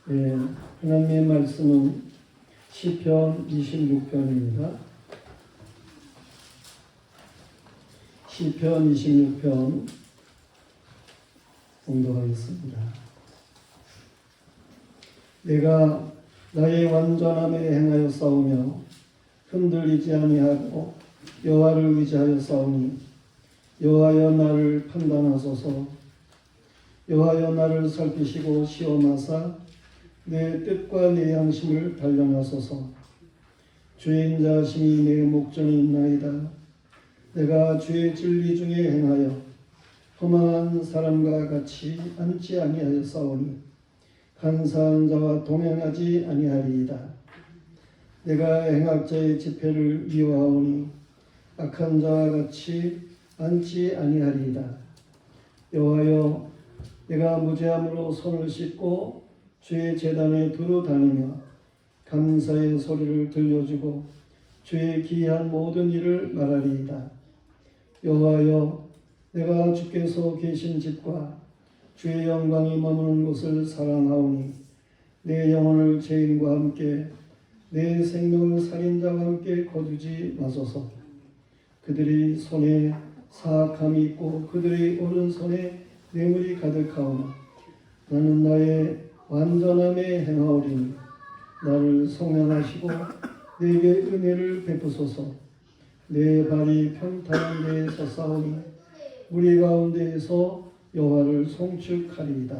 예, 하나님의 말씀은 시편 26편입니다. 시편 26편 공독하겠습니다. 내가 나의 완전함에 행하여 싸우며 흔들리지 아니하고 여호와를 의지하여 싸우니 여호와여 나를 판단하소서. 여호와여 나를 살피시고 시험하사 내 뜻과 내 양심을 단련하소서. 주인자심이 내 목전에 있나이다. 내가 주의 진리 중에 행하여 허망한 사람과 같이 앉지 아니하여 싸우니 간사한 자와 동행하지 아니하리이다. 내가 행악자의 집회를 미워하오니 악한 자와 같이 앉지 아니하리이다. 여호와여, 내가 무죄함으로 손을 씻고 주의 제단에 두루 다니며 감사의 소리를 들려주고 주의 기이한 모든 일을 말하리이다. 여호와여, 내가 주께서 계신 집과 주의 영광이 머무는 곳을 사랑하오니 내 영혼을 죄인과 함께 내 생명을 살인자와 함께 거두지 마소서. 그들이 손에 사악함이 있고 그들의 오른손에 뇌물이 가득하오나 나는 나의 완전함에 행하오리니 나를 성령하시고 내게 은혜를 베푸소서. 내 발이 평탄한 데에서 싸우니 무리 가운데에서 여호와를 송축하리이다.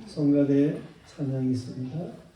성가대 찬양이 있습니다.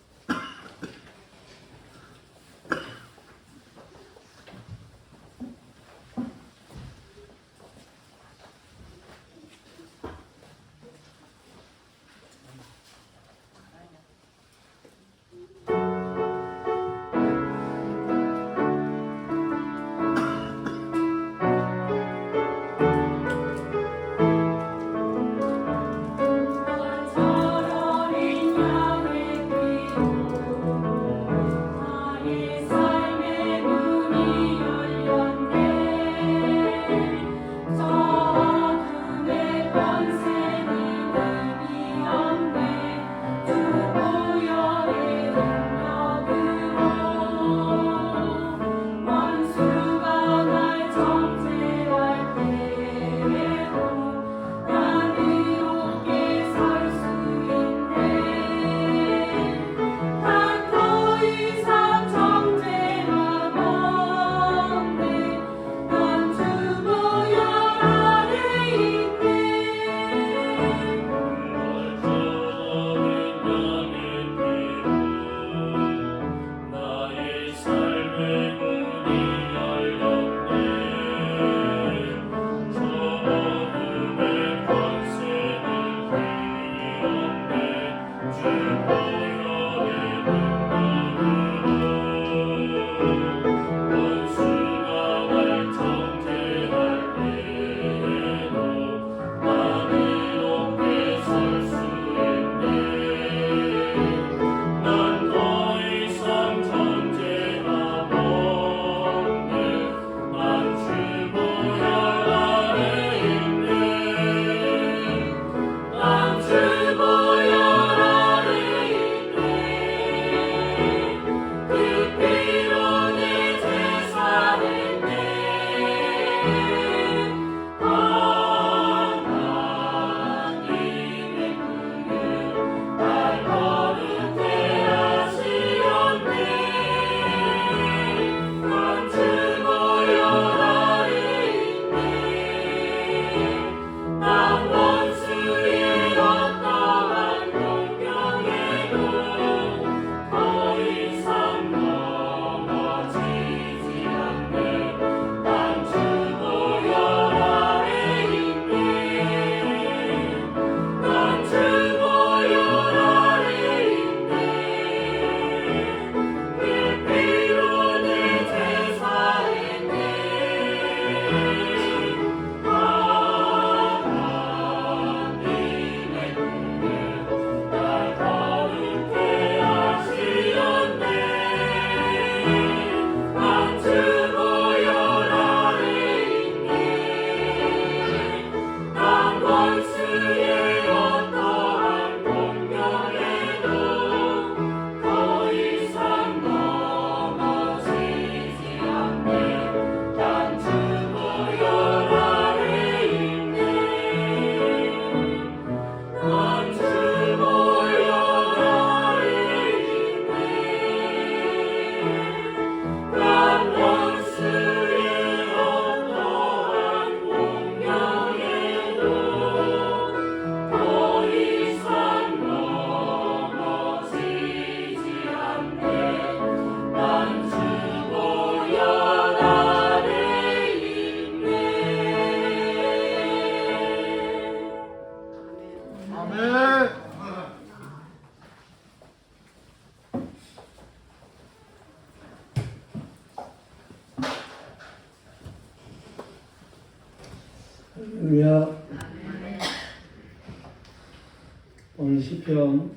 오늘 시편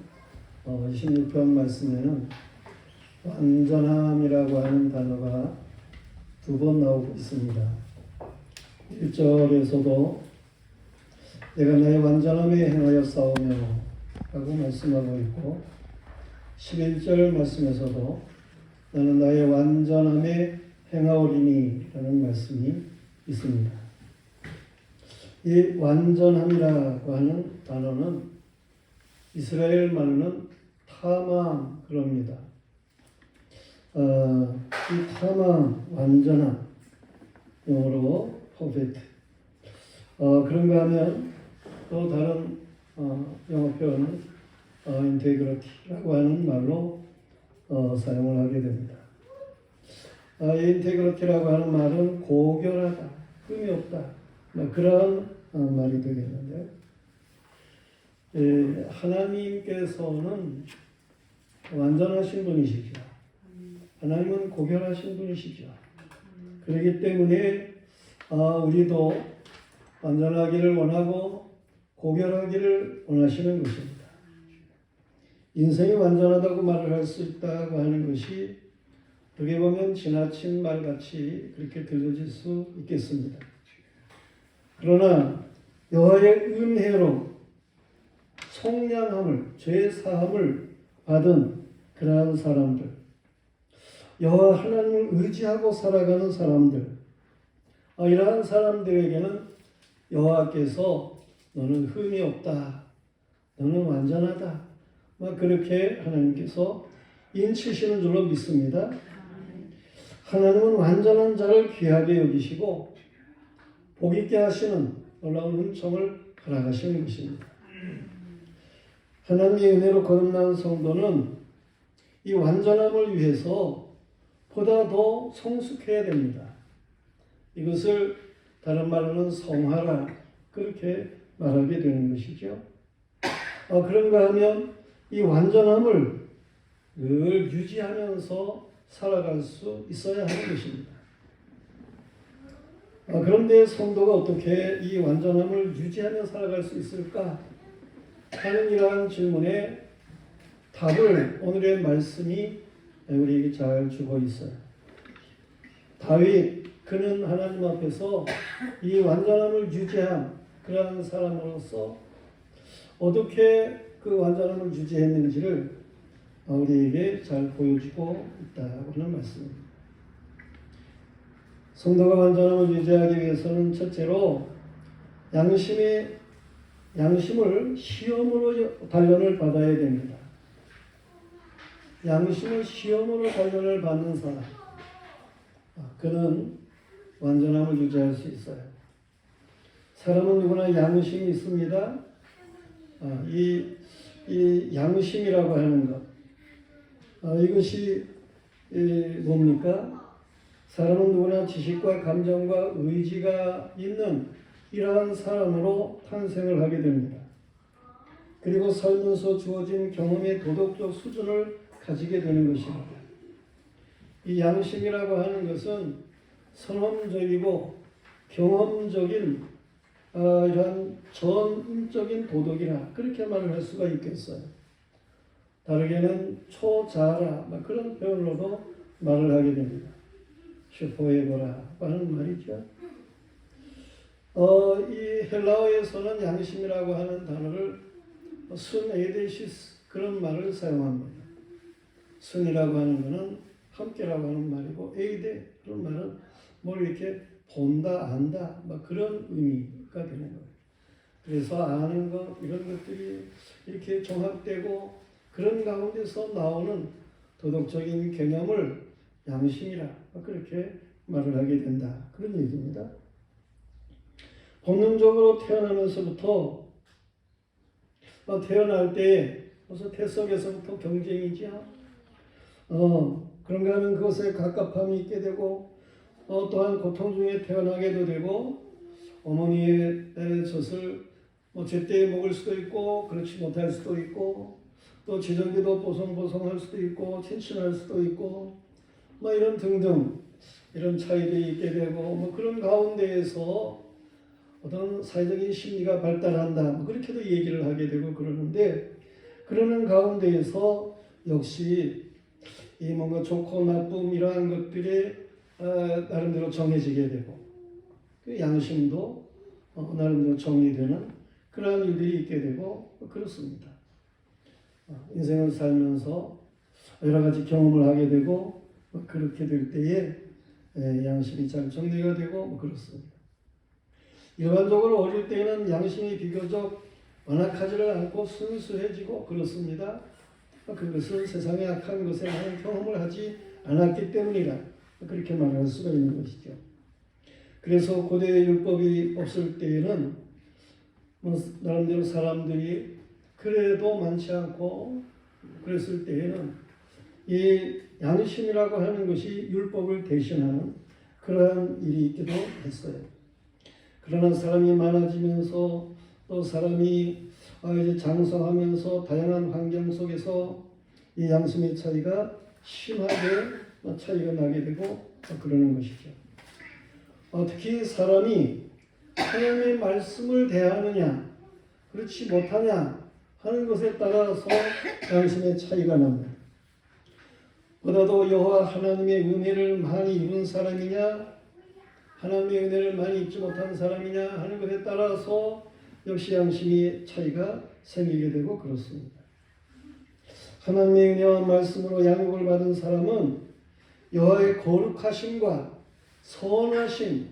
26편 말씀에는 완전함이라고 하는 단어가 2번 나오고 있습니다. 1절에서도 내가 나의 완전함에 행하여 싸우며 라고 말씀하고 있고, 11절 말씀에서도 나는 나의 완전함에 행하오리니 라는 말씀이 있습니다. 이 완전함이라고 하는 단어는 이스라엘 말로는 타망 그럽니다. 이 타망, 완전함, 영어로 perfect. 그런가 하면 또 다른 영어 표현은 인테그리티라고 하는 말로 사용을 하게 됩니다. 인테그리티라고 하는 말은 고결하다, 흠이 없다, 그런 말이 되겠는데, 하나님께서는 완전하신 분이시죠. 하나님은 고결하신 분이시죠. 그렇기 때문에 우리도 완전하기를 원하고 고결하기를 원하시는 것입니다. 인생이 완전하다고 말을 할 수 있다고 하는 것이 어떻게 보면 지나친 말같이 그렇게 들려질 수 있겠습니다. 그러나 여호와의 은혜로 속량함을, 죄 사함을 받은 그러한 사람들, 여호와 하나님을 의지하고 살아가는 사람들, 이러한 사람들에게는 여호와께서 너는 흠이 없다, 너는 완전하다, 그렇게 하나님께서 인치시는 줄로 믿습니다. 하나님은 완전한 자를 귀하게 여기시고 복 있게 하시는 놀라운 은총을 허락하시는 것입니다. 하나님의 은혜로 거듭난 성도는 이 완전함을 위해서 보다 더 성숙해야 됩니다. 이것을 다른 말로는 성화라 그렇게 말하게 되는 것이죠. 그런가 하면 이 완전함을 늘 유지하면서 살아갈 수 있어야 하는 것입니다. 그런데 성도가 어떻게 이 완전함을 유지하며 살아갈 수 있을까 하는 이러한 질문에 답을 오늘의 말씀이 우리에게 잘 주고 있어요. 다윗, 그는 하나님 앞에서 이 완전함을 유지한 그러한 사람으로서 어떻게 그 완전함을 유지했는지를 우리에게 잘 보여주고 있다고 하는 말씀입니다. 성도가 완전함을 유지하기 위해서는 첫째로 양심을 시험으로 단련을 받아야 됩니다. 양심을 시험으로 단련을 받는 사람, 그는 완전함을 유지할 수 있어요. 사람은 누구나 양심이 있습니다. 이 양심이라고 하는 것, 이것이 뭡니까? 사람은 누구나 지식과 감정과 의지가 있는 이러한 사람으로 탄생을 하게 됩니다. 그리고 살면서 주어진 경험의 도덕적 수준을 가지게 되는 것입니다. 이 양심이라고 하는 것은 선험적이고 경험적인 이러한 전인적인 도덕이라 그렇게 말을 할 수가 있겠어요. 다르게는 초자라 그런 표현으로도 말을 하게 됩니다. 슈퍼에고라 하는 말이죠. 이 헬라어에서는 양심이라고 하는 단어를 순 에이데시스 그런 말을 사용합니다. 순이라고 하는 것은 함께라고 하는 말이고, 에이데 그런 말은 뭘 이렇게 본다, 안다 그런 의미가 되는 거예요. 그래서 아는 것 이런 것들이 이렇게 종합되고 그런 가운데서 나오는 도덕적인 개념을 양심이라 그렇게 말을 하게 된다 그런 얘기입니다. 본능적으로 태어나면서부터 태어날 때 벌써 태석에서부터 경쟁이죠. 그런가 하면 그것에 갑갑함이 있게 되고 또한 고통 중에 태어나게도 되고 어머니의 젖을 제때 먹을 수도 있고 그렇지 못할 수도 있고 또 지정기도 보송보송할 수도 있고 친친할 수도 있고 이런 등등 이런 차이들이 있게 되고 그런 가운데에서 어떤 사회적인 심리가 발달한다. 뭐 그렇게도 얘기를 하게 되고 그러는데 그러는 가운데에서 역시 이 뭔가 좋고 나쁨 이러한 것들이 나름대로 정해지게 되고 그 양심도 나름대로 정리되는 그러한 일들이 있게 되고 그렇습니다. 인생을 살면서 여러 가지 경험을 하게 되고 그렇게 될 때에 양심이 잘 정리가 되고 그렇습니다. 일반적으로 어릴 때는 양심이 비교적 완악하지를 않고 순수해지고 그렇습니다. 그것은 세상의 악한 것에 많은 경험을 하지 않았기 때문이라 그렇게 말할 수가 있는 것이죠. 그래서 고대 율법이 없을 때에는 나름대로 사람들이 그래도 많지 않고 그랬을 때에는 이 양심이라고 하는 것이 율법을 대신하는 그러한 일이 있기도 했어요. 그러나 사람이 많아지면서 또 사람이 이제 장성하면서 다양한 환경 속에서 이 양심의 차이가 심하게 차이가 나게 되고 그러는 것이죠. 특히 사람이 하나님의 말씀을 대하느냐 그렇지 못하냐 하는 것에 따라서 양심의 차이가 납니다. 보다도 여호와 하나님의 은혜를 많이 입은 사람이냐 하나님의 은혜를 많이 입지 못한 사람이냐 하는 것에 따라서 역시 양심의 차이가 생기게 되고 그렇습니다. 하나님의 은혜와 말씀으로 양육을 받은 사람은 여호와의 거룩하심과 선하심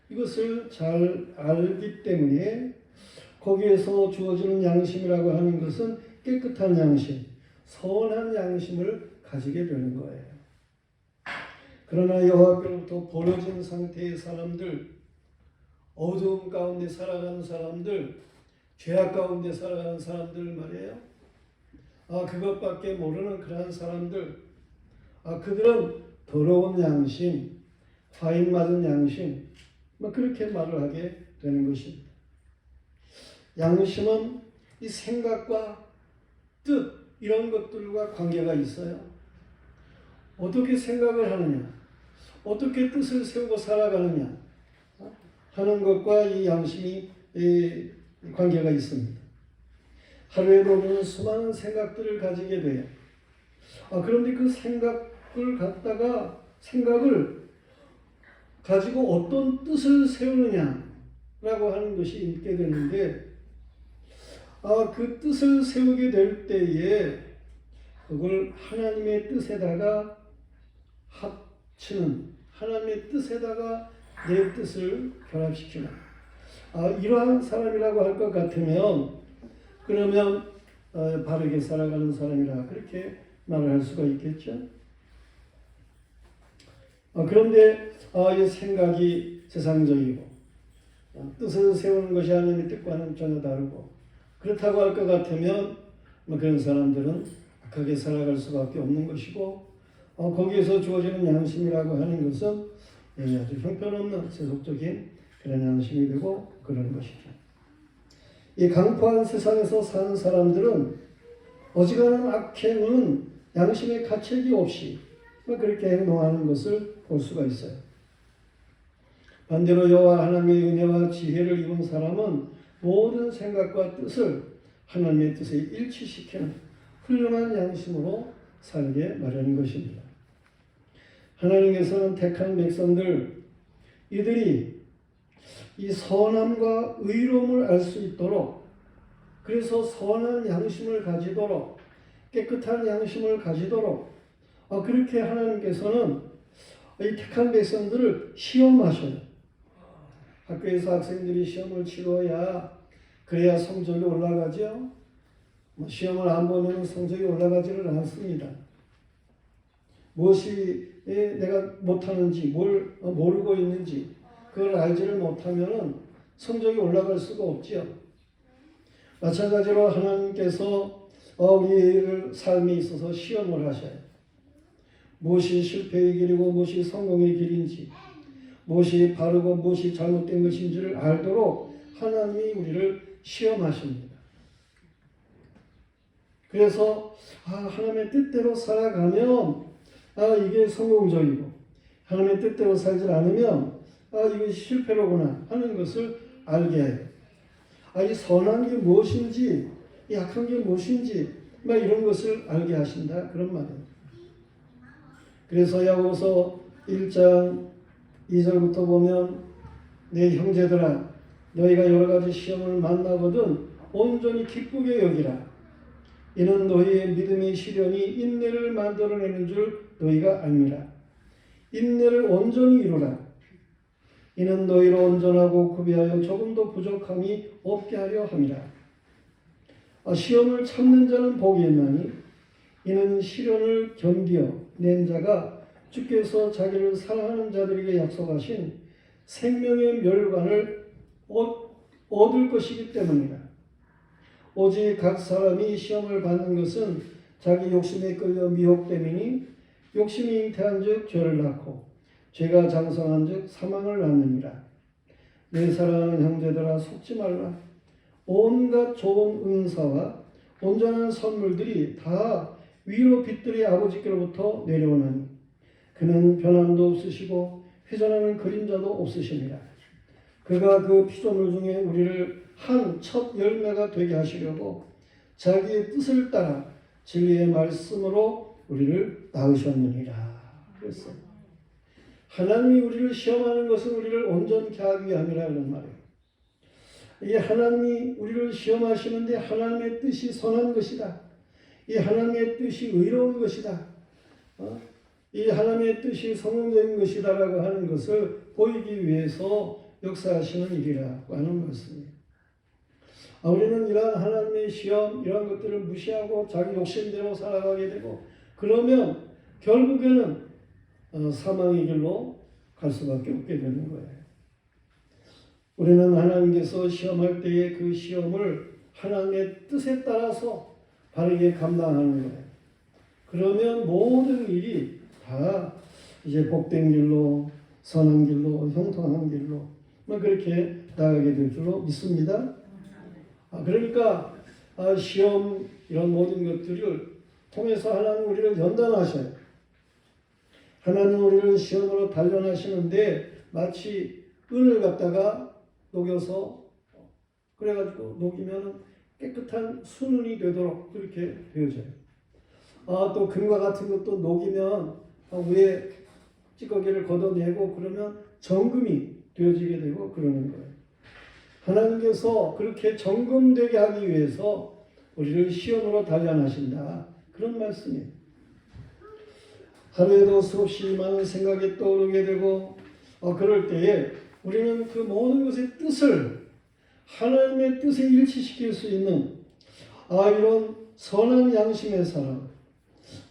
이것을 잘 알기 때문에 거기에서 주어지는 양심이라고 하는 것은 깨끗한 양심, 선한 양심을 가지게 되는 거예요. 그러나 여호와께로부터 버려진 상태의 사람들, 어두움 가운데 살아가는 사람들, 죄악 가운데 살아가는 사람들 말이에요. 그것밖에 모르는 그러한 사람들, 그들은 더러운 양심, 화인 맞은 양심, 그렇게 말을 하게 되는 것입니다. 양심은 이 생각과 뜻 이런 것들과 관계가 있어요. 어떻게 생각을 하느냐, 어떻게 뜻을 세우고 살아가느냐 하는 것과 이 양심이 관계가 있습니다. 하루에 우리는 수많은 생각들을 가지게 돼요. 그런데 그 생각을 가지고 어떤 뜻을 세우느냐라고 하는 것이 있게 되는데 그 뜻을 세우게 될 때에 그걸 하나님의 뜻에다가 합치는 하나님의 뜻에다가 내 뜻을 결합시키는 이러한 사람이라고 할 것 같으면 그러면 바르게 살아가는 사람이라 그렇게 말을 할 수가 있겠죠. 그런데 이 생각이 세상적이고 뜻을 세우는 것이 하나님의 뜻과는 전혀 다르고 그렇다고 할 것 같으면 그런 사람들은 악하게 살아갈 수밖에 없는 것이고 거기에서 주어지는 양심이라고 하는 것은 아주 형편없는 세속적인 그런 양심이 되고 그러는 것이죠. 이 강포한 세상에서 사는 사람들은 어지간한 악행은 양심의 가책이 없이 그렇게 행동하는 것을 볼 수가 있어요. 반대로 여호와 하나님의 은혜와 지혜를 입은 사람은 모든 생각과 뜻을 하나님의 뜻에 일치시키는 훌륭한 양심으로 살게 마련인 것입니다. 하나님께서는 택한 백성들 이들이 이 선함과 의로움을 알 수 있도록 그래서 선한 양심을 가지도록 깨끗한 양심을 가지도록 그렇게 하나님께서는 이 택한 백성들을 시험하셔요. 학교에서 학생들이 시험을 치러야 그래야 성적이 올라가죠. 시험을 안 보면 성적이 올라가지를 않습니다. 무엇이 내가 못하는지 뭘 모르고 있는지 그걸 알지를 못하면 성적이 올라갈 수가 없지요. 마찬가지로 하나님께서 우리를 삶에 있어서 시험을 하셔요. 무엇이 실패의 길이고 무엇이 성공의 길인지 무엇이 바르고 무엇이 잘못된 것인지를 알도록 하나님이 우리를 시험하십니다. 그래서 하나님의 뜻대로 살아가면 이게 성공적이고 하나님의 뜻대로 살지 않으면 이것이 실패로구나 하는 것을 알게 해요. 이 선한 게 무엇인지, 이 악한 게 무엇인지, 막 이런 것을 알게 하신다. 그런 말이에요. 그래서 야고보서 1장 2절부터 보면 내 형제들아 너희가 여러 가지 시험을 만나거든 온전히 기쁘게 여기라. 이는 너희의 믿음의 시련이 인내를 만들어내는 줄 너희가 알미라. 인내를 온전히 이루라. 이는 너희를 온전하고 구비하여 조금도 부족함이 없게 하려 함이라. 시험을 참는 자는 복이 있나니 이는 시련을 견디어 낸 자가 주께서 자기를 사랑하는 자들에게 약속하신 생명의 멸관을 얻을 것이기 때문이라. 오직 각 사람이 시험을 받는 것은 자기 욕심에 끌려 미혹됨이니 욕심이 잉태한 즉 죄를 낳고 죄가 장성한 즉 사망을 낳느니라. 내 사랑하는 형제들아 속지 말라. 온갖 좋은 은사와 온전한 선물들이 다 위로 빛들의 아버지께로부터 내려오나니 그는 변함도 없으시고 회전하는 그림자도 없으십니다. 그가 그 피조물 중에 우리를 한 첫 열매가 되게 하시려고 자기의 뜻을 따라 진리의 말씀으로 우리를 낳으셨느니라. 그랬어요. 하나님이 우리를 시험하는 것은 우리를 온전케 하기 위함이라는 말이에요. 이 하나님이 우리를 시험하시는데 하나님의 뜻이 선한 것이다. 이 하나님의 뜻이 의로운 것이다. 이 하나님의 뜻이 성공적인 것이다라고 하는 것을 보이기 위해서 역사하시는 일이라고 하는 말씀이에요. 우리는 이러한 하나님의 시험, 이러한 것들을 무시하고 자기 욕심대로 살아가게 되고 그러면 결국에는 사망의 길로 갈 수밖에 없게 되는 거예요. 우리는 하나님께서 시험할 때의 그 시험을 하나님의 뜻에 따라서 바르게 감당하는 거예요. 그러면 모든 일이 다 이제 복된 길로, 선한 길로, 형통한 길로 그렇게 나가게 될 줄로 믿습니다. 그러니까 시험 이런 모든 것들을 통해서 하나님 우리를 연단하셔요. 하나님 우리를 시험으로 단련하시는데 마치 은을 갖다가 녹여서 그래가지고 녹이면 깨끗한 순은이 되도록 그렇게 되어져요. 또 금과 같은 것도 녹이면 위에 찌꺼기를 걷어내고 그러면 정금이 되어지게 되고 그러는 거예요. 하나님께서 그렇게 정금되게 하기 위해서 우리를 시험으로 단련하신다. 그런 말씀이에요. 하루에도 수없이 많은 생각이 떠오르게 되고 그럴 때에 우리는 그 모든 것의 뜻을 하나님의 뜻에 일치시킬 수 있는 이런 선한 양심의 사람,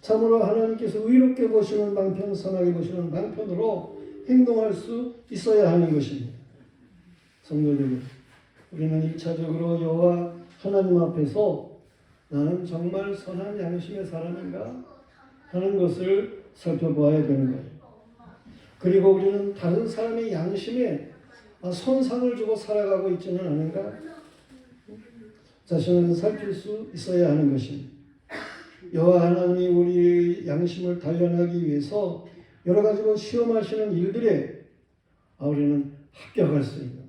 참으로 하나님께서 의롭게 보시는 방편, 선하게 보시는 방편으로 행동할 수 있어야 하는 것입니다. 성도들, 우리는 1차적으로 여호와 하나님 앞에서 나는 정말 선한 양심의 사람인가 하는 것을 살펴보아야 되는 거예요. 그리고 우리는 다른 사람의 양심에 손상을 주고 살아가고 있지는 않은가? 자신을 살필 수 있어야 하는 것입니다. 여호와 하나님이 우리 양심을 단련하기 위해서 여러 가지로 시험하시는 일들에 우리는 합격할 수 있는,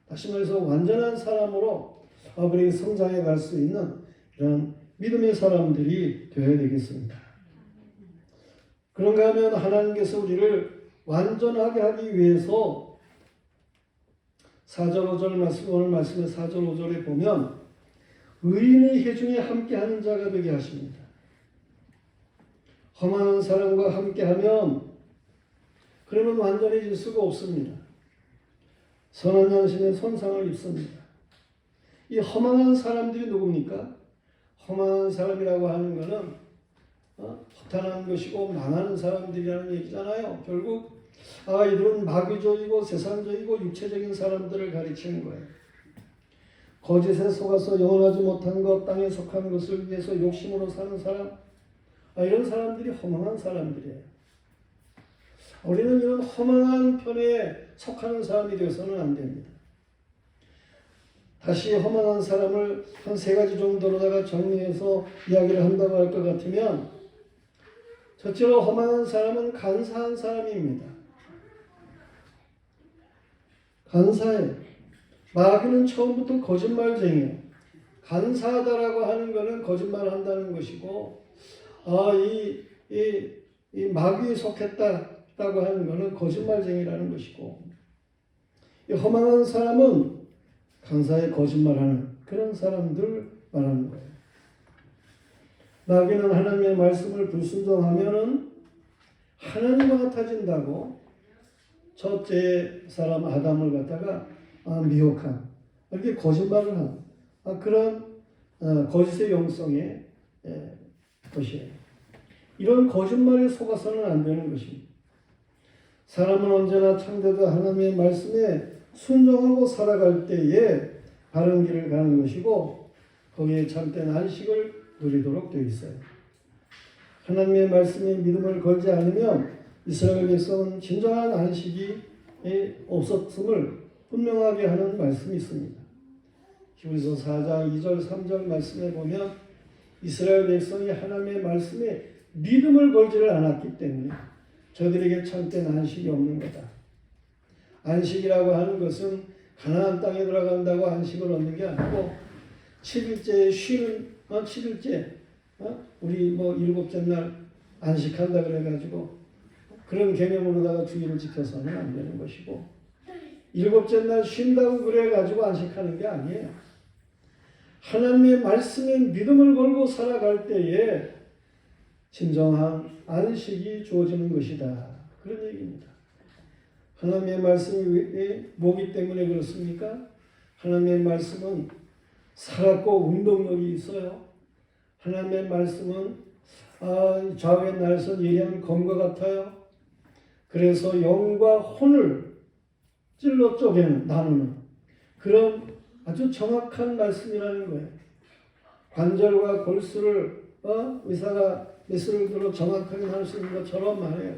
다시 말해서 완전한 사람으로 우리 성장해 갈 수 있는 이런 믿음의 사람들이 되어야 되겠습니다. 그런가 하면 하나님께서 우리를 완전하게 하기 위해서 4절 5절 말씀, 오늘 말씀의 4절 5절에 보면 의인의 회중에 함께하는 자가 되게 하십니다. 험한 사람과 함께하면 그러면 완전해질 수가 없습니다. 선한 양심에 손상을 입습니다. 이 허망한 사람들이 누굽니까? 허망한 사람이라고 하는 것은 허탄한 것이고 망하는 사람들이라는 얘기잖아요. 결국 이들은 마귀적이고 세상적이고 육체적인 사람들을 가리치는 거예요. 거짓에 속아서 영원하지 못한 것, 땅에 속한 것을 위해서 욕심으로 사는 사람, 이런 사람들이 허망한 사람들이에요. 우리는 이런 허망한 편에 속하는 사람이 되어서는 안 됩니다. 다시 허망한 사람을 한 3가지 정도로다가 정리해서 이야기를 한다고 할 것 같으면, 첫째로 허망한 사람은 간사한 사람입니다. 간사해. 마귀는 처음부터 거짓말쟁이에요. 간사하다라고 하는 것은 거짓말한다는 것이고, 이 마귀에 속했다라고 하는 것은 거짓말쟁이라는 것이고, 이 허망한 사람은 간사에 거짓말하는 그런 사람들 말하는 거예요. 마귀는 하나님의 말씀을 불순종하면은 하나님과 같아진다고 첫째 사람 아담을 갖다가 미혹한, 이렇게 거짓말을 한 그런 거짓의 영성의 것이에요. 이런 거짓말에 속아서는 안 되는 것입니다. 사람은 언제나 창조주 하나님의 말씀에 순종하고 살아갈 때에 바른 길을 가는 것이고, 거기에 참된 안식을 누리도록 되어 있어요. 하나님의 말씀에 믿음을 걸지 않으면 이스라엘 백성은 진정한 안식이 없었음을 분명하게 하는 말씀이 있습니다. 히브리서 4장 2절 3절 말씀에 보면 이스라엘 백성이 하나님의 말씀에 믿음을 걸지를 않았기 때문에 저들에게 참된 안식이 없는 거다. 안식이라고 하는 것은 가나안 땅에 들어간다고 안식을 얻는 게 아니고 7일째 쉬는 7일째 우리 일곱째 날 안식한다 그래가지고 그런 개념으로다가 주의를 지켜서는 안 되는 것이고, 일곱째 날 쉰다고 그래가지고 안식하는 게 아니에요. 하나님의 말씀에 믿음을 걸고 살아갈 때에 진정한 안식이 주어지는 것이다. 그런 얘기입니다. 하나님의 말씀이 왜 뭐기 때문에 그렇습니까? 하나님의 말씀은 살았고 운동력이 있어요. 하나님의 말씀은 좌우에 날선 예리한 검과 같아요. 그래서 영과 혼을 찔러 쪼개는, 나누는 그런 아주 정확한 말씀이라는 거예요. 관절과 골수를 의사가 메스를 들어 정확하게 할 수 있는 것처럼 말해요.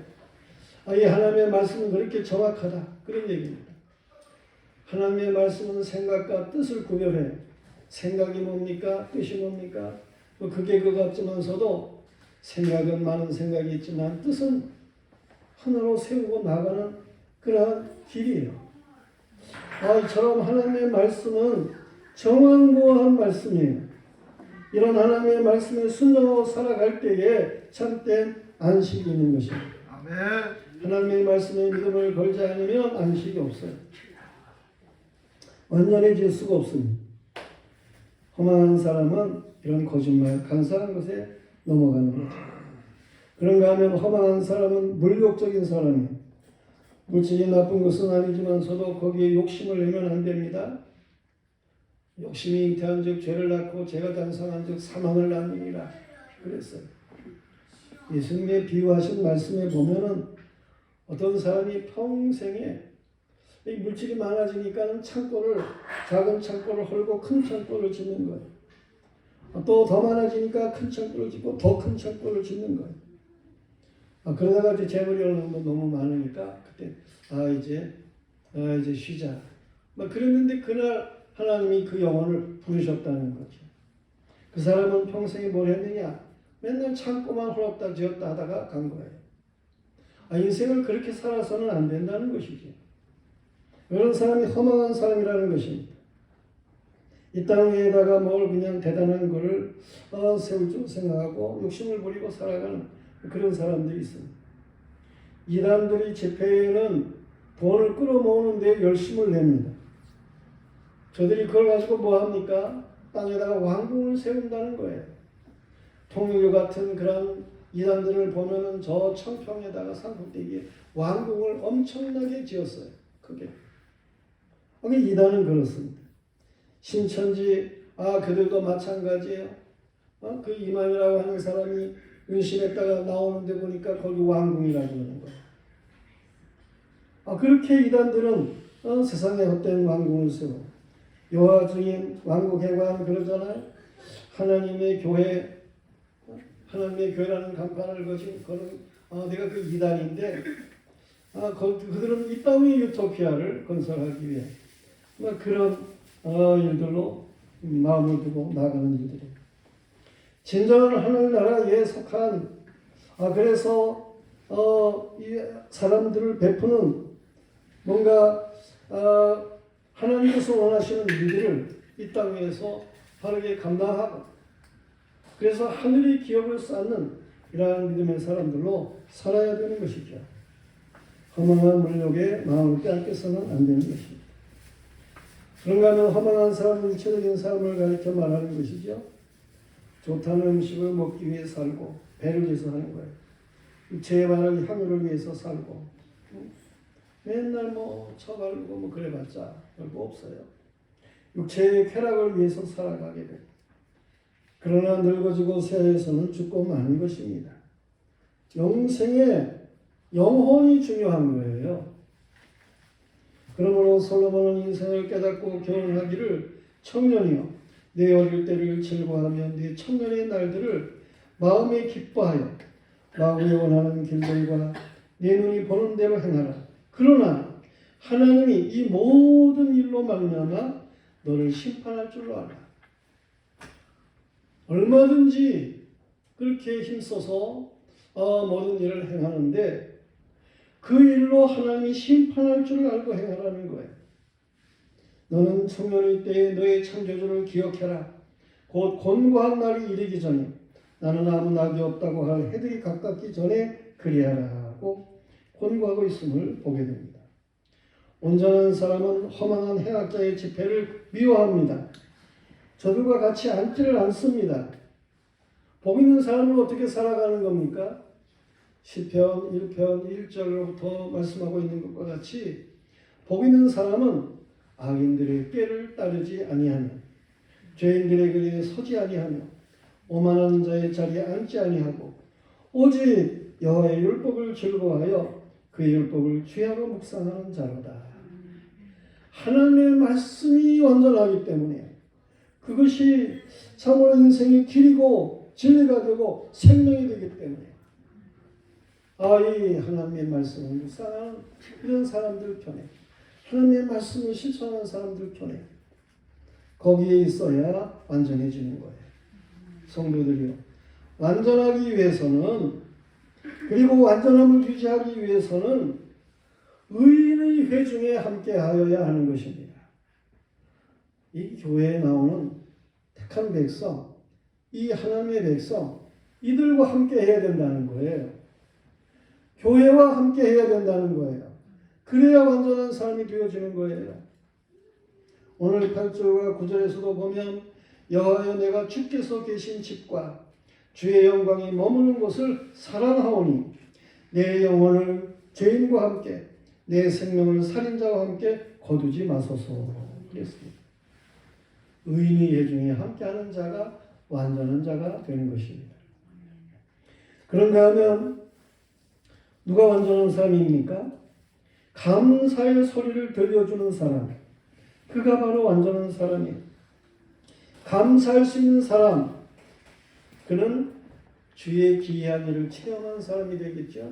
이 하나님의 말씀은 그렇게 정확하다. 그런 얘기입니다. 하나님의 말씀은 생각과 뜻을 구별해요. 생각이 뭡니까? 뜻이 뭡니까? 그게 그 같지만서도 생각은 많은 생각이 있지만 뜻은 하나로 세우고 나가는 그러한 길이에요. 이처럼 하나님의 말씀은 정확무한 말씀이에요. 이런 하나님의 말씀에 순종하고 살아갈 때에 참된 안식이 있는 것입니다. 아멘. 하나님의 말씀에 믿음을 걸지 않으면 안식이 없어요. 완전해질 수가 없습니다. 허망한 사람은 이런 거짓말, 간사한 것에 넘어가는 거죠. 그런가 하면 허망한 사람은 물욕적인 사람이에요. 물질이 나쁜 것은 아니지만서도 거기에 욕심을 내면 안 됩니다. 욕심이 잉태한 즉 죄를 낳고 죄가 장성한 즉 사망을 낳느니라 그랬어요. 예수님의 비유하신 말씀에 보면은 어떤 사람이 평생에 이 물질이 많아지니까는 창고를, 작은 창고를 헐고 큰 창고를 짓는 거예요. 또 더 많아지니까 큰 창고를 짓고 더 큰 창고를 짓는 거예요. 그러다가 이제 재물이 어느 정도 너무 많으니까 그때 이제 쉬자. 그랬는데 그날 하나님이 그 영혼을 부르셨다는 거죠. 그 사람은 평생에 뭘 했느냐? 맨날 창고만 헐었다 지었다 하다가 간 거예요. 인생을 그렇게 살아서는 안 된다는 것이죠. 그런 사람이 허망한 사람이라는 것입니다. 이 땅 위에다가 뭘 그냥 대단한 거를 세울 줄 생각하고 욕심을 부리고 살아가는 그런 사람들이 있습니다. 이단들이 집회에는 돈을 끌어모으는 데 열심을 냅니다. 저들이 그걸 가지고 뭐 합니까? 땅에다가 왕궁을 세운다는 거예요. 통일교 같은 그런 이단들을 보면은 저 청평에다가 산꼭대기에 왕궁을 엄청나게 지었어요. 그게. 이단은 그렇습니다. 신천지 그들도 마찬가지예요. 그 이만이라고 하는 사람이 은신했다가 나오는데 보니까 거기 왕궁이라고 그러는 거예요. 그렇게 이단들은 세상에 헛된 왕궁을 세워 여호와 증인 왕국회관 그러잖아요. 하나님의 교회, 하나님의 교회라는 간판을 거는 내가 그 이단인데 그들은 이 땅의 유토피아를 건설하기 위해 그런 일들로 마음을 두고 나가는 일들이에요. 진정한 하늘나라에 속한 그래서 이 사람들을 베푸는 뭔가 하나님께서 원하시는 일들을 이 땅 위에서 바르게 감당하고 그래서 하늘의 기업을 쌓는 이러한 믿음의 사람들로 살아야 되는 것이죠. 허망한 물욕에 마음을 빼앗겨서는 안 되는 것입니다. 그런가 하면 허망한 사람은 육체적인 삶을 가리켜 말하는 것이죠. 좋다는 음식을 먹기 위해 살고 배를 위해서 하는 거예요. 육체의 바른 향유를 위해서 살고 맨날 처바르고 그래봤자 별거 없어요. 육체의 쾌락을 위해서 살아가게 됩니다. 그러나 늙어지고 새하에서는 죽고 마는 것입니다. 영생에 영혼이 중요한 거예요. 그러므로 솔로몬은 인생을 깨닫고 결혼하기를 청년이여 내 어릴 때를 즐거워하며 내 청년의 날들을 마음에 기뻐하여 마음이 원하는 길들과 내 눈이 보는 대로 행하라. 그러나 하나님이 이 모든 일로 말미암아 너를 심판할 줄로 알아. 얼마든지 그렇게 힘써서 모든 일을 행하는데 그 일로 하나님이 심판할 줄 알고 행하라는 거예요. 너는 청년의 때에 너의 창조주를 기억해라. 곧 곤고한 날이 이르기 전에 나는 아무 낙이 없다고 할 해들이 가깝기 전에 그리하라고 권고하고 있음을 보게 됩니다. 온전한 사람은 허망한 행악자의 집회를 미워합니다. 저들과 같이 앉지를 않습니다. 복 있는 사람은 어떻게 살아가는 겁니까? 시편 1편 1절로부터 말씀하고 있는 것과 같이 복 있는 사람은 악인들의 꾀를 따르지 아니하며 죄인들의 길에 서지 아니하며 오만한 자의 자리에 앉지 아니하고 오직 여호와의 율법을 즐거워하여 그의 율법을 취하고 묵상하는 자로다. 하나님의 말씀이 완전하기 때문에 그것이 참으로 인생의 길이고 진리가 되고 생명이 되기 때문에 이 하나님의 말씀을 묵상하는 이런 사람들 편에 하나님의 말씀을 실천하는 사람들 편에 거기에 있어야 완전해지는 거예요. 성도들이요. 완전하기 위해서는 그리고 완전함을 유지하기 위해서는 의인의 회중에 함께하여야 하는 것입니다. 이 교회에 나오는 택한 백성, 이 하나님의 백성, 이들과 함께 해야 된다는 거예요. 교회와 함께 해야 된다는 거예요. 그래야 완전한 삶이 되어지는 거예요. 오늘 8절과 9절에서도 보면 여호와여 내가 주께서 계신 집과 주의 영광이 머무는 곳을 사랑하오니 내 영혼을 죄인과 함께 내 생명을 살인자와 함께 거두지 마소서 그랬습니다. 의인의 회중에 함께하는 자가 완전한 자가 되는 것입니다. 그런가 하면 누가 완전한 사람입니까? 감사의 소리를 들려주는 사람, 그가 바로 완전한 사람이에요. 감사할 수 있는 사람, 그는 주의 기이한 일을 체험한 사람이 되겠죠.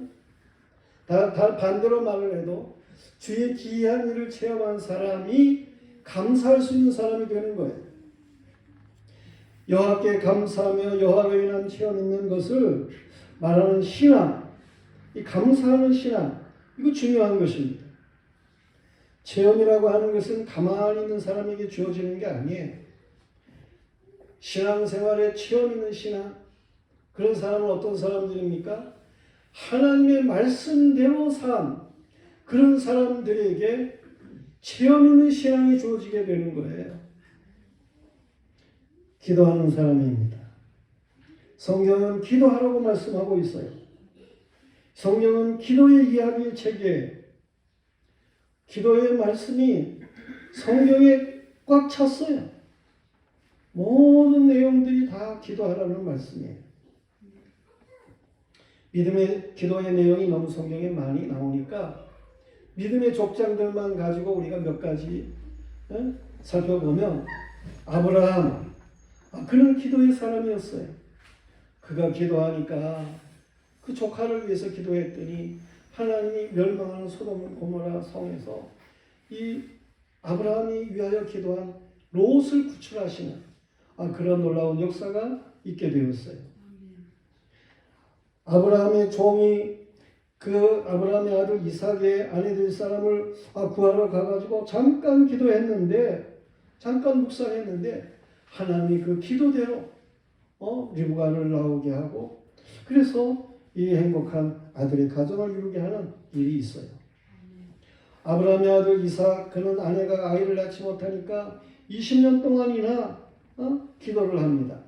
반대로 말을 해도 주의 기이한 일을 체험한 사람이 감사할 수 있는 사람이 되는 거예요. 여호와께 감사하며 여호와로 인한 체험 있는 것을 말하는 신앙, 이 감사하는 신앙, 이거 중요한 것입니다. 체험이라고 하는 것은 가만히 있는 사람에게 주어지는 게 아니에요. 신앙생활에 체험 있는 신앙, 그런 사람은 어떤 사람들입니까? 하나님의 말씀대로 산 그런 사람들에게 체험 있는 신앙이 주어지게 되는 거예요. 기도하는 사람입니다. 성경은 기도하라고 말씀하고 있어요. 성경은 기도의 이야기 책이에요. 기도의 말씀이 성경에 꽉 찼어요. 모든 내용들이 다 기도하라는 말씀이에요. 믿음의 기도의 내용이 너무 성경에 많이 나오니까 믿음의 족장들만 가지고 우리가 몇 가지 살펴보면 아브라함, 그는 기도의 사람이었어요. 그가 기도하니까 그 조카를 위해서 기도했더니 하나님이 멸망하는 소돔 고모라 성에서 이 아브라함이 위하여 기도한 롯을 구출하시는 그런 놀라운 역사가 있게 되었어요. 아브라함의 종이 그 아브라함의 아들 이삭의 아내 될 사람을 구하러 가가지고 잠깐 기도했는데, 잠깐 묵상했는데 하나님이 그 기도대로 리브가를 나오게 하고, 그래서 이 행복한 아들의 가정을 이루게 하는 일이 있어요. 아브라함의 아들 이삭, 그는 아내가 아이를 낳지 못하니까 20년 동안이나 기도를 합니다.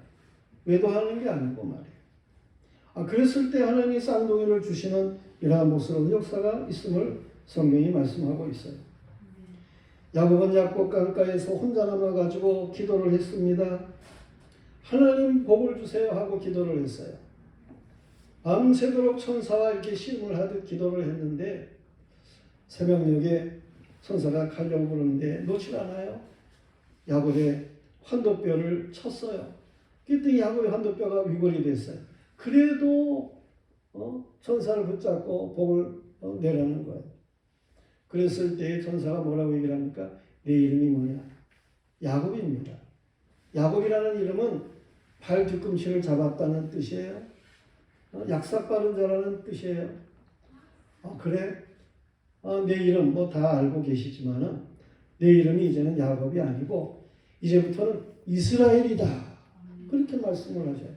외도하는 게 아니고 말이에요. 그랬을 때 하나님이 쌍둥이를 주시는 이러한 복스러운 역사가 있음을 성경이 말씀하고 있어요. 야곱은 야곱 강가에서 혼자 남아가지고 기도를 했습니다. 하나님 복을 주세요 하고 기도를 했어요. 밤새도록 천사와 이렇게 시름을 하듯 기도를 했는데 새벽녘에 천사가 가려고 부르는데 놓질 않아요. 야곱의 환도뼈를 쳤어요. 그때 야곱의 환도뼈가 위골이 됐어요. 그래도 천사를 붙잡고 복을 내라는 거예요. 그랬을 때 천사가 뭐라고 얘기를 합니까? 내 이름이 뭐냐? 야곱입니다. 야곱이라는 이름은 발 뒤꿈치를 잡았다는 뜻이에요. 약삭빠른 자라는 뜻이에요. 그래? 내 이름 뭐 다 알고 계시지만은 내 이름이 이제는 야곱이 아니고 이제부터는 이스라엘이다. 그렇게 말씀을 하셔요.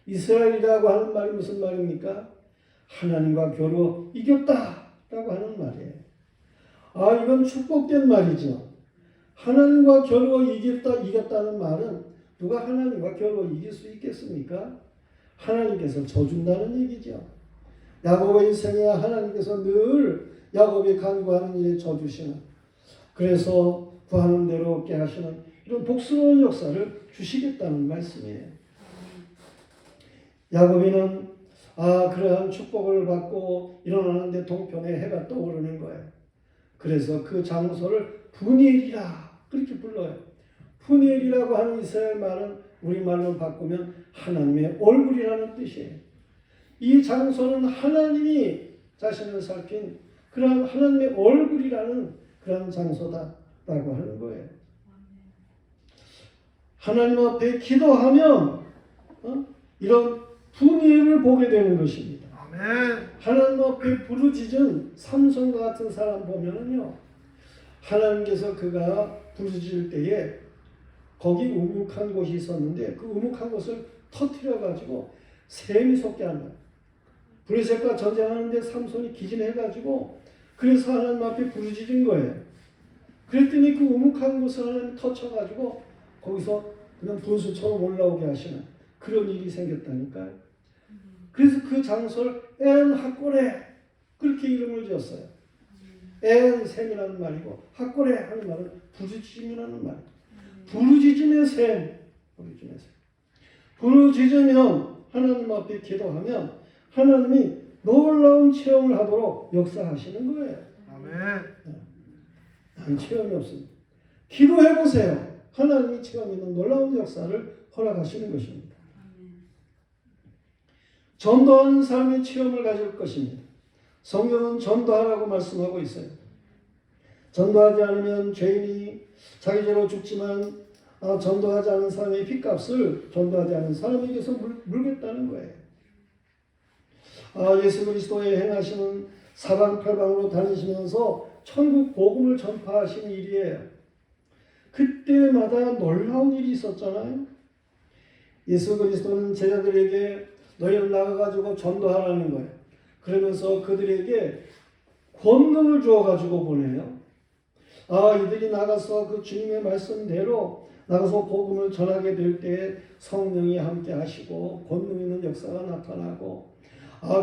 이스라엘이라고 하는 말이 무슨 말입니까? 하나님과 겨루어 이겼다라고 하는 말이에요. 이건 축복된 말이죠. 하나님과 겨루어 이겼다는 말은 누가 하나님과 겨루어 이길 수 있겠습니까? 하나님께서 져준다는 얘기죠. 야곱의 인생에 하나님께서 늘 야곱이 간구하는 일에 져주시는, 그래서 구하는 대로 얻게 하시는 이런 복스러운 역사를 주시겠다는 말씀이에요. 야곱이는 그러한 축복을 받고 일어나는데 동편에 해가 떠오르는 거예요. 그래서 그 장소를 푸니엘이라 그렇게 불러요. 푸니엘이라고 하는 이스라엘 말은 우리말로 바꾸면 하나님의 얼굴이라는 뜻이에요. 이 장소는 하나님이 자신을 살핀 그런 하나님의 얼굴이라는 그런 장소다라고 하는 거예요. 하나님 앞에 기도하면 이런 푸니엘을 보게 되는 것입니다. 아멘. 하나님 앞에 부르짖은 삼손과 같은 사람 보면은요, 하나님께서 그가 부르짖을 때에 거기 우묵한 곳이 있었는데 그 우묵한 곳을 터뜨려 가지고 샘이 솟게 한다. 블레셋과 전쟁하는데 삼손이 기진해가지고 그래서 하나님 앞에 부르짖은 거예요. 그랬더니 그 우묵한 곳을 하나님 터쳐가지고 거기서 그냥 분수처럼 올라오게 하시는 그런 일이 생겼다니까요. 그래서 그 장소를 엔 핫고레 그렇게 이름을 지었어요. 엔 샘이라는 말이고 핫고레 하는 말은 부르짖음이라는 말. 부르짖음의 샘. 부르짖으면 하나님 앞에 기도하면 하나님이 놀라운 체험을 하도록 역사하시는 거예요. 아멘. 난 체험이 없습니다. 기도해보세요. 하나님이 체험 있는 놀라운 역사를 허락하시는 것입니다. 전도하는 삶의 체험을 가질 것입니다. 성경은 전도하라고 말씀하고 있어요. 전도하지 않으면 죄인이 자기 죄로 죽지만 전도하지 않은 사람의 핏값을 전도하지 않은 사람에게서 물겠다는 거예요. 예수 그리스도의 행하시는 사방팔방으로 다니시면서 천국 복음을 전파하시는 일이에요. 그때마다 놀라운 일이 있었잖아요. 예수 그리스도는 제자들에게 너희는 나가가지고 전도하라는 거예요. 그러면서 그들에게 권능을 주어가지고 보내요. 이들이 나가서 그 주님의 말씀대로 나가서 복음을 전하게 될 때에 성령이 함께 하시고 권능 있는 역사가 나타나고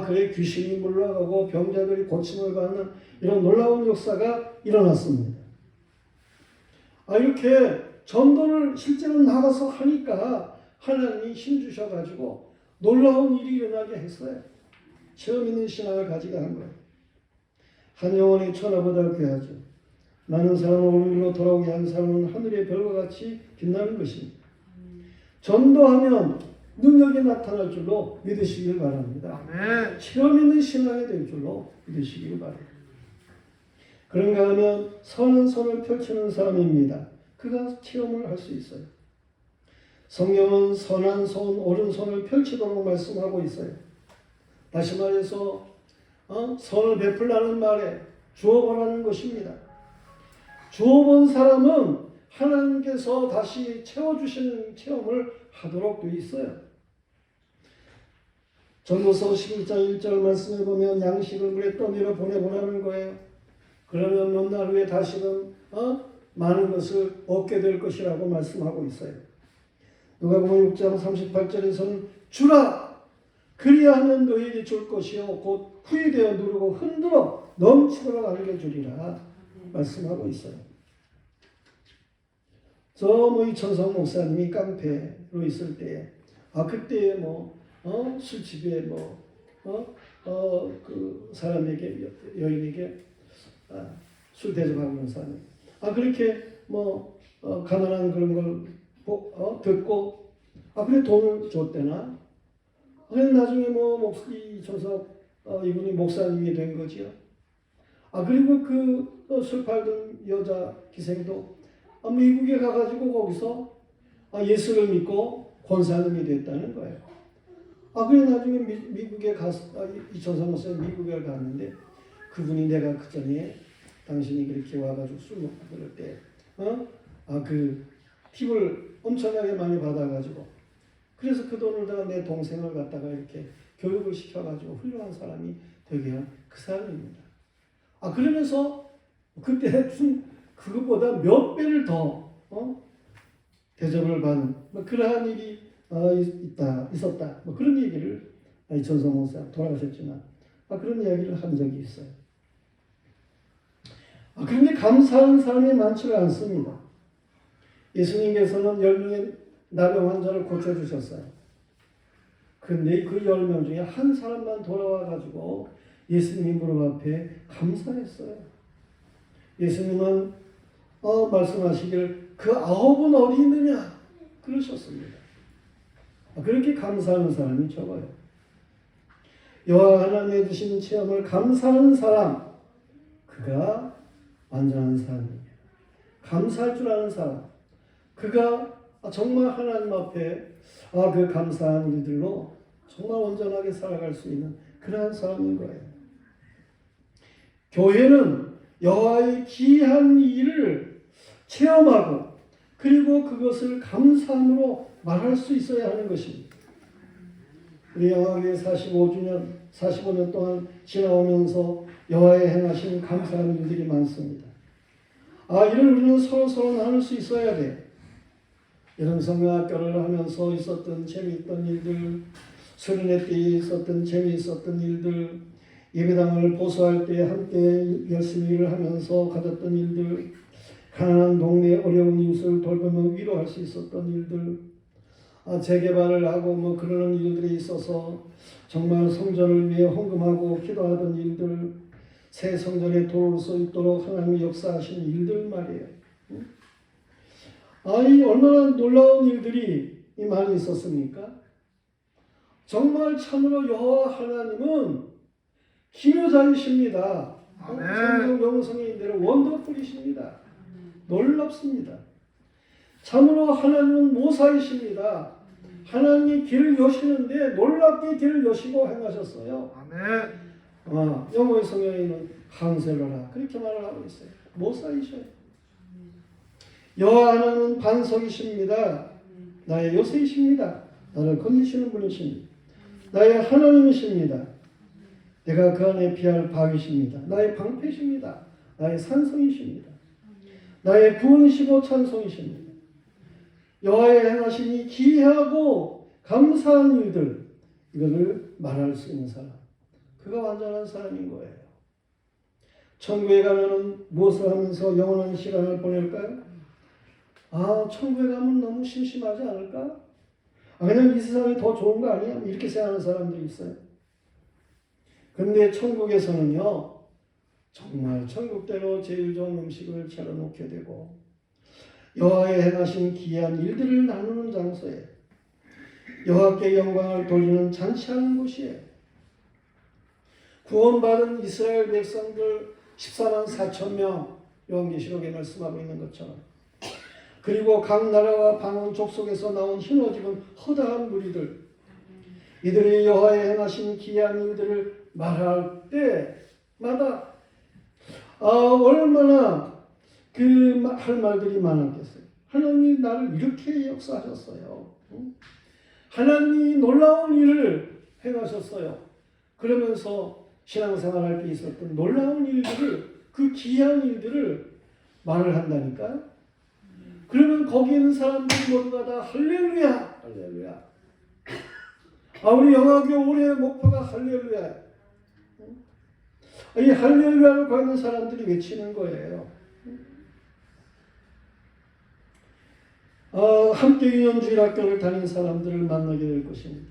그래 귀신이 물러가고 병자들이 고침을 받는 이런 놀라운 역사가 일어났습니다. 이렇게 전도를 실제로 나가서 하니까 하나님이 힘 주셔가지고 놀라운 일이 일어나게 했어요. 체험 있는 신앙을 가지게 한 거예요. 한 영혼이 천하보다 귀하죠. 나는 사람을 옳은 길로 돌아오게 한 사람은 하늘의 별과 같이 빛나는 것입니다. 전도하면 능력이 나타날 줄로 믿으시길 바랍니다. 네. 체험 있는 신앙이 될 줄로 믿으시길 바랍니다. 그런가 하면 선한 손을 펼치는 사람입니다. 그가 체험을 할 수 있어요. 성경은 선한 손, 오른손을 펼치도록 말씀하고 있어요. 다시 말해서 선을 베풀라는 말에 주어보라는 것입니다. 주어본 사람은 하나님께서 다시 채워주시는 체험을 하도록 되어 있어요. 전도서 12장 1절 말씀에 보면 양식을 물에 떠밀어 보내보라는 거예요. 그러면 몇 날 후에 다시금 많은 것을 얻게 될 것이라고 말씀하고 있어요. 누가복음 6장 38절에서는 주라 그리하면 너희에게 줄 것이요 곧 후이되어 누르고 흔들어 넘치도록 알려주리라 말씀하고 있어요. 저 이천성 목사님이 깡패로 있을 때 그때 술집에 그 사람에게 여인에게 술 대접하고 있는 사람 그렇게 가난한 그런 걸 듣고 그래 돈을 줬대나 그래 나중에 이 조석 이분이 목사님이 된 거지요. 그리고 그 술 팔던 여자 기생도 미국에 가가지고 거기서 예수를 믿고 권사님이 됐다는 거예요. 그래 나중에 미국에 가서 이천성 목사님 미국에 갔는데 그분이 내가 그 전에 당신이 그렇게 와가지고 술 먹고 그럴 때 그 팁을 엄청나게 많이 받아가지고 그래서 그 돈을 다가 내 동생을 갖다가 이렇게 교육을 시켜가지고 훌륭한 사람이 되게 한 그 사람입니다. 그러면서 그때 준 그것보다 몇 배를 더 대접을 받는 그러한 일이 있었다. 그런 얘기를 이천성 목사 돌아가셨지만 그런 이야기를 한 적이 있어요. 그런데 감사하는 사람이 많지가 않습니다. 예수님께서는 10명의 나병 환자를 고쳐주셨어요. 그런데 그 10명 중에 한 사람만 돌아와가지고 예수님 무릎 앞에 감사했어요. 예수님은 말씀하시기를 그 9은 어디 있느냐 그러셨습니다. 그렇게 감사하는 사람이 적어요. 여호와 하나님의 주신 체험을 감사하는 사람 그가 완전한 사람이에요. 감사할 줄 아는 사람 그가 정말 하나님 앞에 그 감사한 일들로 정말 온전하게 살아갈 수 있는 그러한 사람인 거예요. 교회는 여호와의 귀한 일을 체험하고 그리고 그것을 감사함으로 말할 수 있어야 하는 것입니다. 우리 여호와의 45년 동안 지나오면서 여호와의 행하신 감사한 일들이 많습니다. 이를 우리는 서로 나눌 수 있어야 돼. 여름 성경학교를 하면서 있었던 재미있던 일들, 수련회 때 있었던 재미있었던 일들, 예배당을 보수할 때 함께 열심히 일을 하면서 가졌던 일들, 가난한 동네 어려운 이웃을 돌보며 위로할 수 있었던 일들, 재개발을 하고 그러는 일들이 있어서 정말 성전을 위해 헌금하고 기도하던 일들, 새 성전에 돌을 수 있도록 하나님이 역사하신 일들 말이에요. 이 얼마나 놀라운 일들이 많이 있었습니까? 정말 참으로 여호와 하나님은 기묘자이십니다. 성경 영성인 대로 원더풀이십니다. 놀랍습니다. 참으로 하나님은 모사이십니다. 하나님이 길을 여시는데 놀랍게 길을 여시고 행하셨어요. 영어의 성경에는 카운셀러라 그렇게 말을 하고 있어요. 모사이셔요. 여호와 하나님은 반석이십니다. 나의 요새이십니다. 나를 건지시는 분이십니다. 나의 하나님이십니다. 내가 그 안에 피할 바위십니다. 나의 방패십니다. 나의 산성이십니다. 나의 구원이시고 찬송이십니다. 여호와의 행하심이 기이하고 감사한 일들 이거를 말할 수 있는 사람 그가 완전한 사람인 거예요. 천국에 가면은 무엇을 하면서 영원한 시간을 보낼까요? 천국에 가면 너무 심심하지 않을까? 그냥 이 세상이 더 좋은 거 아니야? 이렇게 생각하는 사람들이 있어요. 그런데 천국에서는요, 정말 천국대로 제일 좋은 음식을 차려놓게 되고 여호와의 행하신 기이한 일들을 나누는 장소에 여호와께 영광을 돌리는 잔치하는 곳이에요. 구원받은 이스라엘 백성들 14만 4천 명 요한계시록에 말씀하고 있는 것처럼 그리고 각 나라와 방언 족속에서 나온 흰옷 입은 허다한 무리들 이들이 여호와의 행하신 기이한 일들을 말할 때마다 얼마나 그 할 말들이 많았겠어요. 하나님이 나를 이렇게 역사하셨어요. 하나님이 놀라운 일을 행하셨어요. 그러면서 신앙생활할 때 있었던 놀라운 일들을, 그 귀한 일들을 말을 한다니까요. 그러면 거기 있는 사람들이 모두가 다 할렐루야, 할렐루야. 우리 영화교 올해 목표가 할렐루야. 이 할렐루야를 받는 사람들이 외치는 거예요. 함께 유년주일 학교를 다니는 사람들을 만나게 될 것입니다.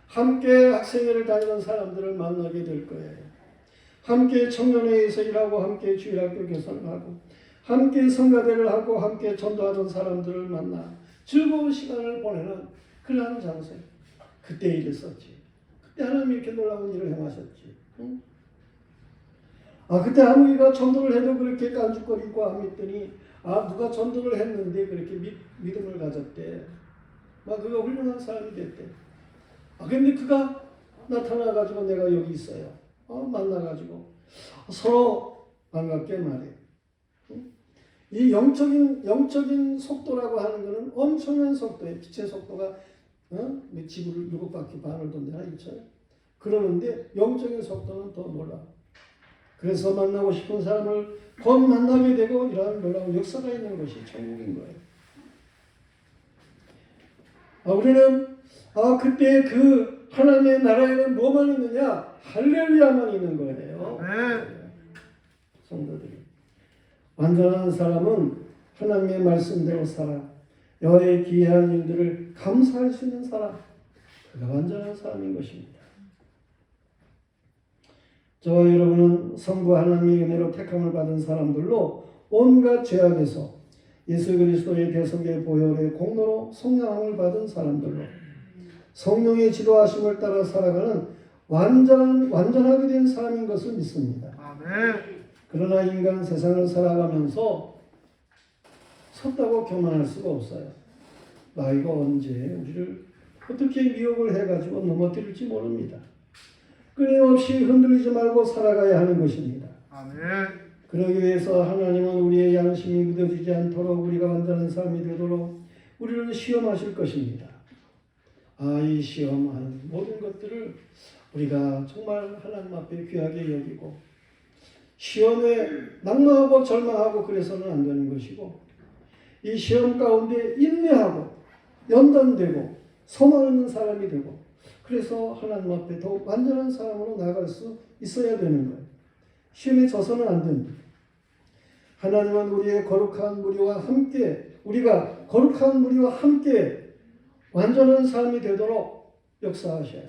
함께 학생회를 다니는 사람들을 만나게 될 거예요. 함께 청년회에서 일하고 함께 주일학교 개설을 하고 함께 성가대를 하고 함께 전도하던 사람들을 만나 즐거운 시간을 보내는 그러한 장소예요. 그때 이랬었지. 그때 하나님이 이렇게 놀라운 일을 행하셨지. 그때 아무리가 전도를 해도 그렇게 깐죽거리고 했더니 누가 전도를 했는데 그렇게 믿음을 가졌대. 그가 훌륭한 사람이 됐대. 근데 그가 나타나가지고 내가 여기 있어요. 만나가지고 서로 반갑게 말해. 이 영적인 속도라고 하는 것은 엄청난 속도예요. 빛의 속도가 지구를 7바퀴 반을 돈다나 이처럼. 그러는데 영적인 속도는 더 놀라. 그래서 만나고 싶은 사람을 곧 만나게 되고 이러한 놀라운 역사가 있는 것이 천국인 거예요. 우리는 그때 그 하나님의 나라에는 뭐만 있느냐? 할렐루야만 있는 거예요. 성도들이. 완전한 사람은 하나님의 말씀대로 살아 여호와의 귀한 일들을 감사할 수 있는 사람, 그가 완전한 사람인 것입니다. 저와 여러분은 성부 하나님의 은혜로 택함을 받은 사람들로 온갖 죄악에서 예수 그리스도의 대속의 보혈의 공로로 속량함을 받은 사람들로 성령의 지도하심을 따라 살아가는 완전하게 된 사람인 것을 믿습니다. 아멘. 그러나 인간 세상을 살아가면서 섰다고 교만할 수가 없어요. 나이가 언제 우리를 어떻게 미혹을 해가지고 넘어뜨릴지 모릅니다. 끊임없이 흔들리지 말고 살아가야 하는 것입니다. 아멘. 그러기 위해서 하나님은 우리의 양심이 묻어지지 않도록 우리가 완전한 삶이 되도록 우리를 시험하실 것입니다. 이 시험하는 모든 것들을 우리가 정말 하나님 앞에 귀하게 여기고 시험에 낙망하고 절망하고 그래서는 안 되는 것이고 이 시험 가운데 인내하고 연단되고 소망하는 사람이 되고 그래서 하나님 앞에 더욱 완전한 사람으로 나아갈 수 있어야 되는 거예요. 시험에 져서는 안 됩니다. 하나님은 우리의 거룩한 무리와 함께 우리가 거룩한 무리와 함께 완전한 삶이 되도록 역사하셔요.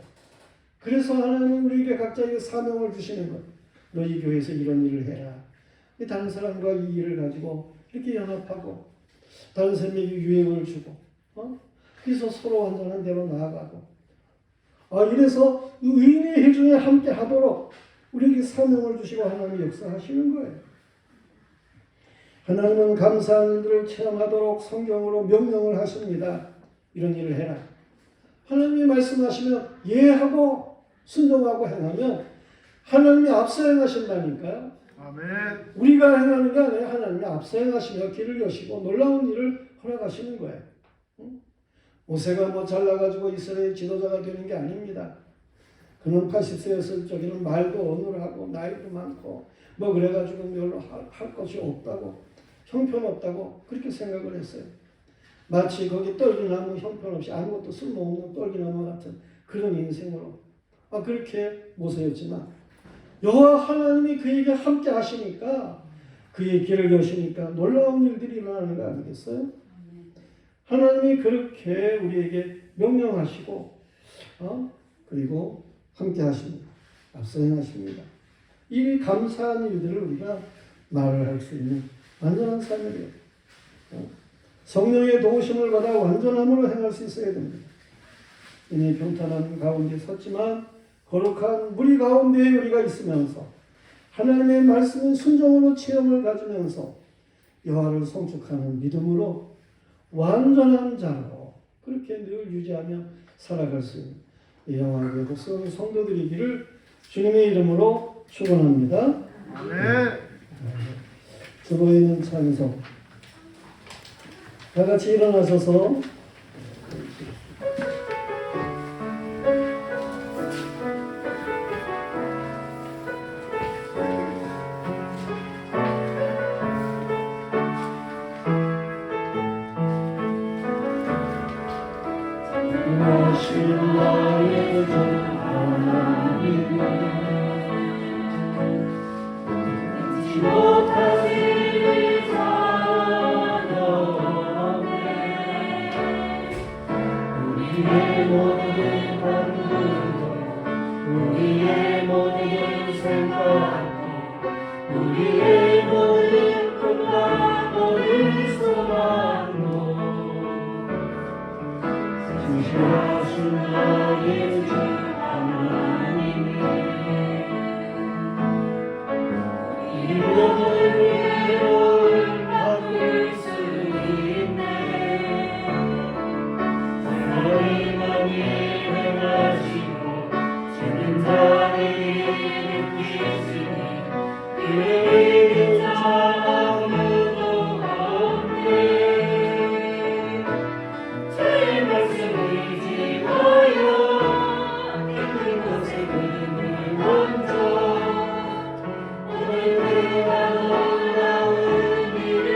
그래서 하나님은 우리에게 각자에게 사명을 주시는 거예요. 너희 교회에서 이런 일을 해라. 다른 사람과 이 일을 가지고 이렇게 연합하고 다른 사람에게 유행을 주고 그래서 서로 완전한 대로 나아가고 이래서 의인의 회중에 함께 하도록 우리에게 사명을 주시고 하나님이 역사하시는 거예요. 하나님은 감사한 일들을 체험하도록 성경으로 명령을 하십니다. 이런 일을 해라. 하나님이 말씀하시면 예하고 순종하고 행하면 하나님이 앞서 행하신다니까요. 아멘. 우리가 행하는 게 아니라 하나님이 앞서 행하시며 길을 여시고 놀라운 일을 허락하시는 거예요. 모세가 잘나가지고 이스라엘 지도자가 되는 게 아닙니다. 그는 80세였을 적에는 말도 어눌하고 나이도 많고 그래가지고 별로 할 것이 없다고 형편없다고 그렇게 생각을 했어요. 마치 거기 떨기나무 형편없이 아무것도 쓸모없는 떨기나무 같은 그런 인생으로 그렇게 모세였지만 여호와 하나님이 그에게 함께 하시니까 그의 길을 여시니까 놀라운 일들이 일어나는 거 아니겠어요? 하나님이 그렇게 우리에게 명령하시고 그리고 함께 하십니다. 앞서 행하십니다. 이 감사한 일들을 우리가 말을 할 수 있는 완전한 삶이에요. 성령의 도우심을 받아 완전함으로 행할 수 있어야 됩니다. 이미 평탄한 가운데 섰지만 거룩한 무리 가운데 우리가 있으면서 하나님의 말씀은 순종으로 체험을 가지면서 여호와를 송축하는 믿음으로 완전한 자로 그렇게 늘 유지하며 살아갈 수 있는 영광의 복스러운 성도들이기를 주님의 이름으로 축원합니다. 네. 들어있는 찬송. 다 같이 일어나셔서 하신 나의 주 하나님 못한 일을 사랑하네 우리의 모든 감동도 우리의 모든 생각도 우리의 모든 꿈과 모든 소망도 주시하신 나의 주 하나님이 이름을 위로를 바꿀 수 있네 하나님만이 행하시고 주는 자를 일으키시니 그를 이긴 자 아무도 없네 주의 말씀을 의지하여 있는 곳에 그를 먼저 오늘 그가 놀라운 일을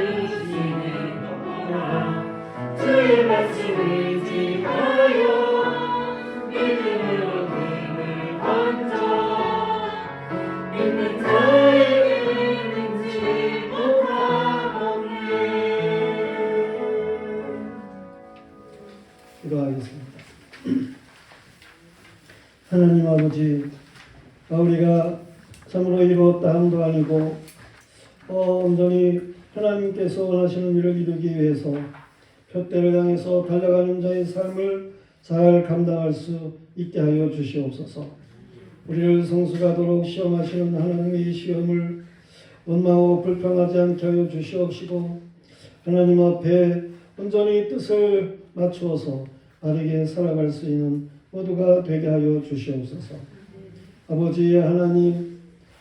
이루시네 주의 말씀을 의지하여 믿음으로 그를 먼저 있는 자에게 능치 못하겠네. 기도하겠습니다. 하나님 아버지, 우리가 참으로 이루었다 함도 아니고 온전히 하나님께서 원하시는 일을 이루기 위해서 표대를 향해서 달려가는 자의 삶을 잘 감당할 수 있게 하여 주시옵소서. 우리를 성숙하도록 시험하시는 하나님의 시험을 원망하고 불평하지 않게 하여 주시옵시고 하나님 앞에 온전히 뜻을 맞추어서 바르게 살아갈 수 있는 모두가 되게 하여 주시옵소서. 아버지 하나님,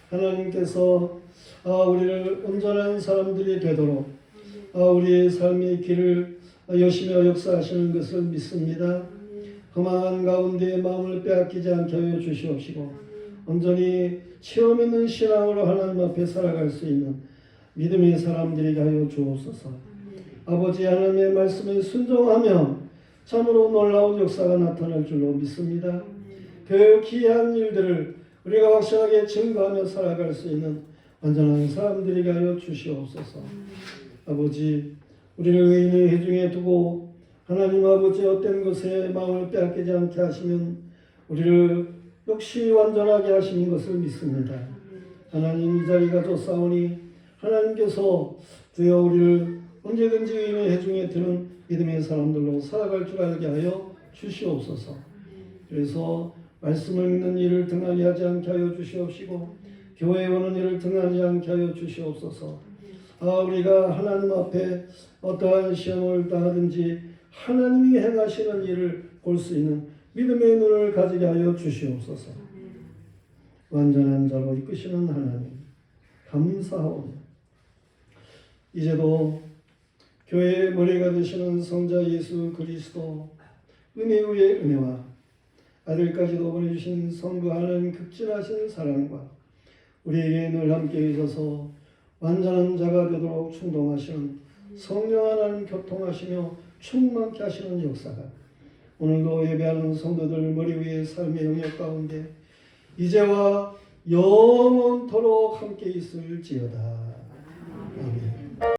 하나님께서 우리를 온전한 사람들이 되도록 우리의 삶의 길을 여시며 역사하시는 것을 믿습니다. 험한 가운데 마음을 빼앗기지 않게 하여 주시옵시고 온전히 체험 있는 신앙으로 하나님 앞에 살아갈 수 있는 믿음의 사람들이 하여 주옵소서. 아버지 하나님의 말씀에 순종하며 참으로 놀라운 역사가 나타날 줄로 믿습니다. 그 귀한 일들을 우리가 확실하게 증거하며 살아갈 수 있는 완전한 사람들이 하여 주시옵소서. 아버지, 우리를 의인의 회중에 두고 하나님 아버지 어떤 것에 마음을 빼앗기지 않게 하시면 우리를 역시 완전하게 하시는 것을 믿습니다. 하나님 이 자리가 좋사오니 하나님께서 주여 우리를 언제든지 의인의 회중에 드는 믿음의 사람들로 살아갈 줄 알게 하여 주시옵소서. 그래서 말씀을 믿는 일을 등한히 하지 않게 하여 주시옵시고 교회에 오는 일을 등한히 않게 하여 주시옵소서. 우리가 하나님 앞에 어떠한 시험을 당하든지 하나님이 행하시는 일을 볼 수 있는 믿음의 눈을 가지게 하여 주시옵소서. 완전한 자로 이끄시는 하나님 감사하오니 이제도 교회의 머리가 되시는 성자 예수 그리스도 은혜 위에 은혜와 아들까지도 보내주신 성부하는 극진하신 사랑과 우리에게 늘 함께 계셔서 완전한 자가 되도록 충동하시는 성령 하나님 교통하시며 충만케 하시는 역사가 오늘도 예배하는 성도들 머리 위에 삶의 영역 가운데 이제와 영원토록 함께 있을지어다.